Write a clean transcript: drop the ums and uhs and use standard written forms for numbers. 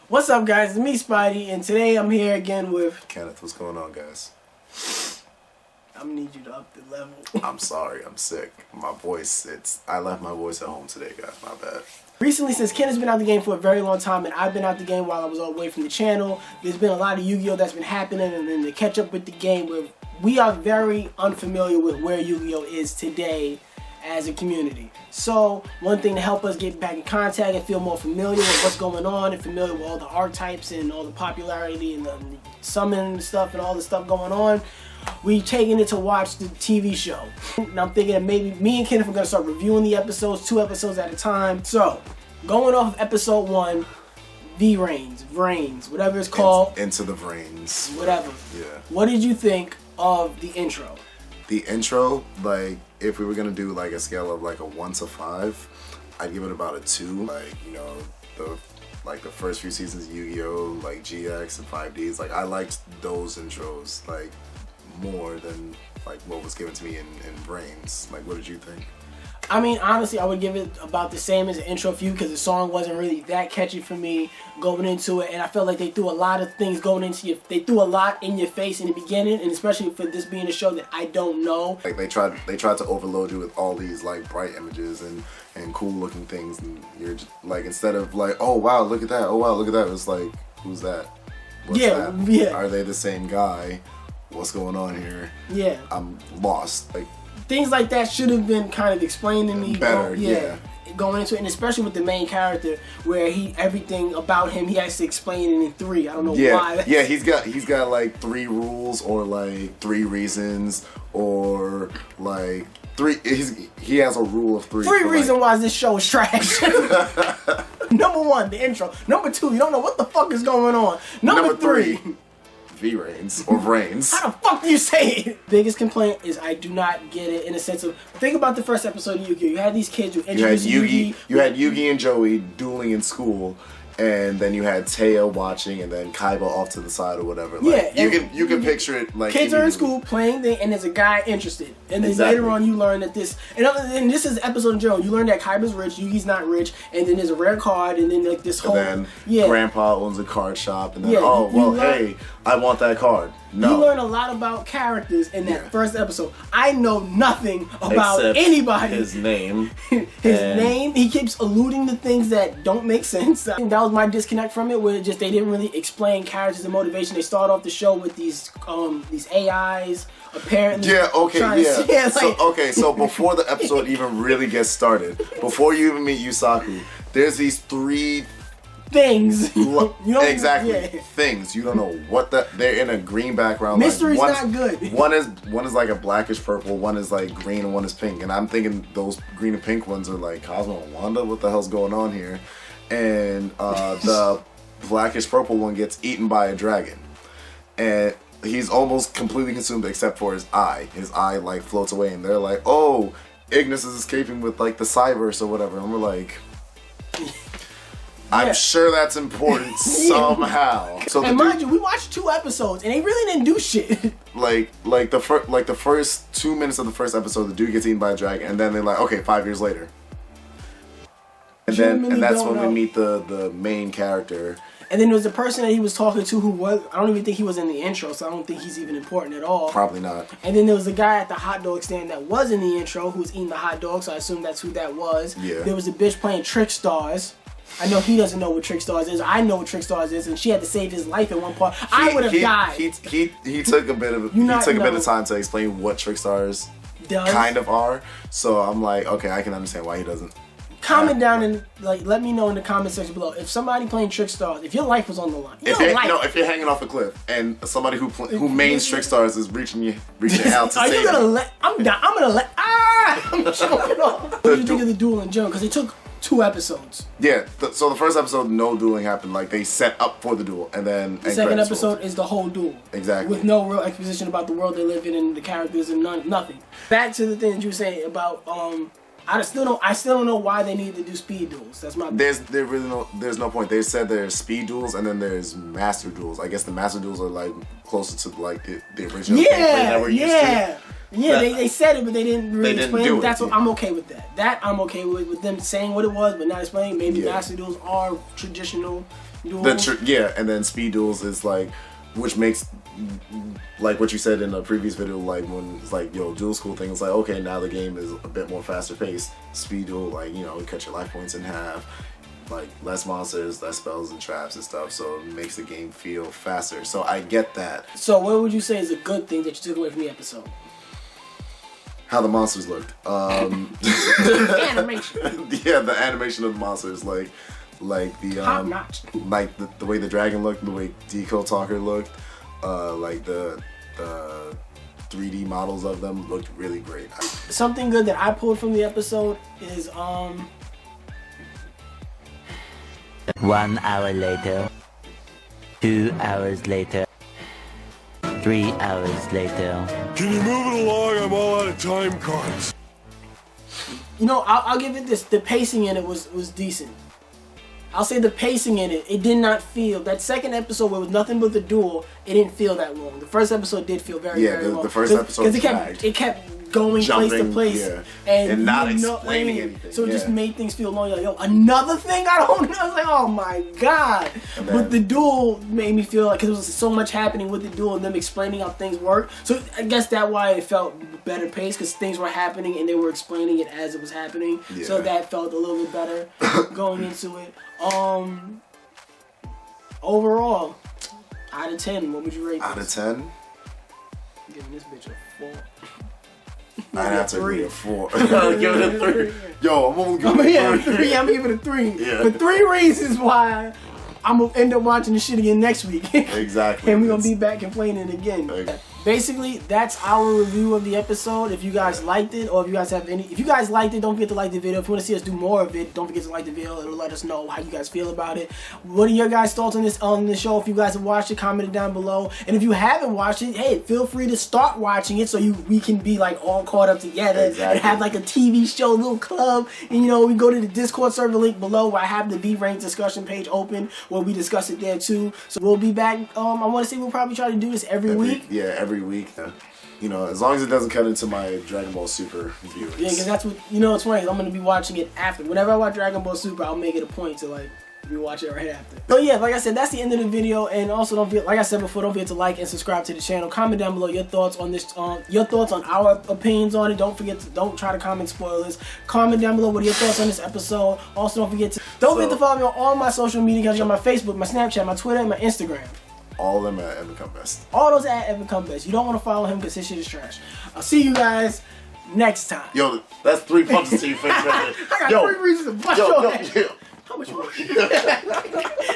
What's up, guys? It's me, Spidey, and today I'm here again with Kenneth. What's going on, guys? I'm gonna need you to up the level. I'm sorry, I'm sick. My voice, I left my voice at home today, guys. My bad. Recently, since Ken has been out the game for a very long time, and I've been out the game while I was all away from the channel, there's been a lot of Yu-Gi-Oh! That's been happening, and then to catch up with the game, we are very unfamiliar with where Yu-Gi-Oh! Is today as a community. So one thing to help us get back in contact and feel more familiar with what's going on and familiar with all the archetypes and all the popularity and the summon stuff and all the stuff going on, we taking it to watch the TV show. And I'm thinking that maybe me and Kenneth are going to start reviewing the episodes, 2 episodes at a time. So going off of episode 1, VRains, whatever it's called. Into the VRains. Whatever. Yeah. What did you think of the intro? The intro, like, if we were gonna do like a scale of like a 1 to 5, I'd give it about a 2. Like, you know, the first few seasons of Yu-Gi-Oh, like GX and 5Ds, like I liked those intros like more than like what was given to me in VRains. Like, what did you think? I mean, honestly, I would give it about the same as an intro for you because the song wasn't really that catchy for me going into it, and I felt like they threw a lot of things going into you. They threw a lot in your face in the beginning, and especially for this being a show that I don't know. Like they tried to overload you with all these like bright images and cool looking things, and you're just, like, instead of like, oh wow, look at that, oh wow, look at that, it's like, who's that? What's that? Yeah. Are they the same guy? What's going on here? Yeah. I'm lost. Like, things like that should have been kind of explained to me. Better, yeah. Going into it, and especially with the main character, where everything about him, he has to explain it in 3. I don't know why. Yeah, he's got like 3 rules or like 3 reasons or like 3. He has a rule of 3. 3 reasons why this show is trash. Number 1, the intro. Number 2, you don't know what the fuck is going on. Number 3. VRains or VRains. How the fuck do you say it? Biggest complaint is I do not get it in a sense of, think about the first episode of Yu-Gi-Oh! You had these kids who introduced Yugi. You had Yugi and Joey dueling in school, and then you had Taya watching, and then Kaiba off to the side or whatever. Like, yeah, you can picture it like kids are in school playing, and there's a guy interested, and then later on you learn that this, and this is episode in general. You learn that Kaiba's rich, Yugi's not rich, and then there's a rare card, and then like this whole. And then Grandpa owns a card shop, and then hey, I want that card. No. You learn a lot about characters in that first episode. I know nothing about anybody. His name. His name. He keeps alluding to things that don't make sense. And that was my disconnect from it, where just they didn't really explain characters and motivation. They start off the show with these AIs apparently. Yeah. Okay. Yeah. So before the episode even really gets started, before you even meet Yusaku, there's these 3 things. Things. You don't know what they're in a green background. Mystery's not good. One is like a blackish purple, one is like green, and one is pink. And I'm thinking those green and pink ones are like Cosmo and Wanda. What the hell's going on here? And the blackish purple one gets eaten by a dragon. And he's almost completely consumed except for his eye. His eye like floats away, and they're like, oh, Ignis is escaping with like the Cyverse or whatever. And we're like, I'm sure that's important somehow. So and mind you, we watched 2 episodes and they really didn't do shit. Like the first 2 minutes of the first episode, the dude gets eaten by a dragon, and then they're like, okay, 5 years later, and that's when we meet the main character. And then there was a person that he was talking to who was, I don't even think he was in the intro, so I don't think he's even important at all. Probably not. And then there was a guy at the hot dog stand that was in the intro who was eating the hot dog, so I assume that's who that was. Yeah. There was a bitch playing Trick Stars. I know he doesn't know what Trick Stars is. I know what Trick Stars is, and she had to save his life at one part. I would have died. He took a bit of time to explain what Trick Stars kind of are. So I'm like, okay, I can understand why he doesn't. Comment down and let me know in the comment section below if somebody playing Trick Stars, if your life was on the line. If you're hanging off a cliff and somebody who mains Trick Stars is reaching out to save you. I'm choking off. What did you think of the duel in general? Because it took 2 episodes. Yeah, so the first episode, no dueling happened. Like, they set up for the duel, and then the second episode is the whole duel. Exactly. With no real exposition about the world they live in and the characters and nothing. Back to the thing that you were saying about I still don't know why they need to do speed duels. That's my. There's no point. They said there's speed duels and then there's master duels. I guess the master duels are like closer to like the original. Yeah, they said it, but they didn't really explain it. That's what I'm okay with that. That I'm okay with them saying what it was, but not explaining. Maybe master duels are traditional Yeah, and then speed duels is like, which makes, like what you said in the previous video, like when it's like, yo, dual school thing, it's like, okay, now the game is a bit more faster paced. Speed duel, like, you know, you cut your life points in half, like less monsters, less spells and traps and stuff, so it makes the game feel faster. So I get that. So what would you say is a good thing that you took away from the episode? How the monsters looked. Animation. Yeah, the animation of the monsters, like the top notch. Like the way the dragon looked, the way Deco Talker looked, like the 3D models of them looked really great. Something good that I pulled from the episode is 1 hour later, 2 hours later, 3 hours later. Can you move it along? I'm all out of time cards. You know, I'll give it this. The pacing in it was decent. I'll say the pacing in it did not feel, that second episode where it was nothing but the duel, it didn't feel that long. The first episode did feel very long. The first episode because it kept going place to place, yeah, and not explaining anything. So it just made things feel long. Like, yo, another thing I don't know. I was like, oh my god. But the duel made me feel like, because there was so much happening with the duel and them explaining how things work. So I guess that's why it felt better paced, because things were happening and they were explaining it as it was happening. Yeah. So that felt a little bit better going into it. Overall, out of 10, what would you rate this? Out of 10? I'm giving this bitch a 4. I'd have to give it a 4. Give it a 3. Yo, I'm only giving it a 3. I'm giving it a 3. Yeah. For 3 reasons why I'm going to end up watching this shit again next week. Exactly. And we're going to be back complaining again. Okay. Basically, that's our review of the episode. If you guys liked it, or if you guys have if you guys liked it, don't forget to like the video. If you want to see us do more of it, don't forget to like the video. It'll let us know how you guys feel about it. What are your guys' thoughts on the show? If you guys have watched it, comment it down below. And if you haven't watched it, hey, feel free to start watching it so we can be like all caught up together and have like a TV show, little club. And you know, we go to the Discord server link below where I have the VRains discussion page open where we discuss it there too. So we'll be back. I want to say we'll probably try to do this every week. Yeah, every week. You know, as long as it doesn't cut into my Dragon Ball Super viewings. Yeah, because that's what, you know, it's funny. I'm going to be watching it after. Whenever I watch Dragon Ball Super, I'll make it a point to, like, rewatch it right after. So, yeah, like I said, that's the end of the video. And also, don't forget, like I said before, don't forget to like and subscribe to the channel. Comment down below your thoughts on this, your thoughts on our opinions on it. Don't forget to, don't try to comment spoilers. Comment down below what are your thoughts on this episode. Also, don't forget to follow me on all my social media accounts. On my Facebook, my Snapchat, my Twitter, and my Instagram. All of them at Evan Come Best. All those at Evan Come Best. You don't want to follow him because his shit is trash. I'll see you guys next time. Yo, that's 3 punches to your face right there. I got 3 reasons to bust your ass. How much more?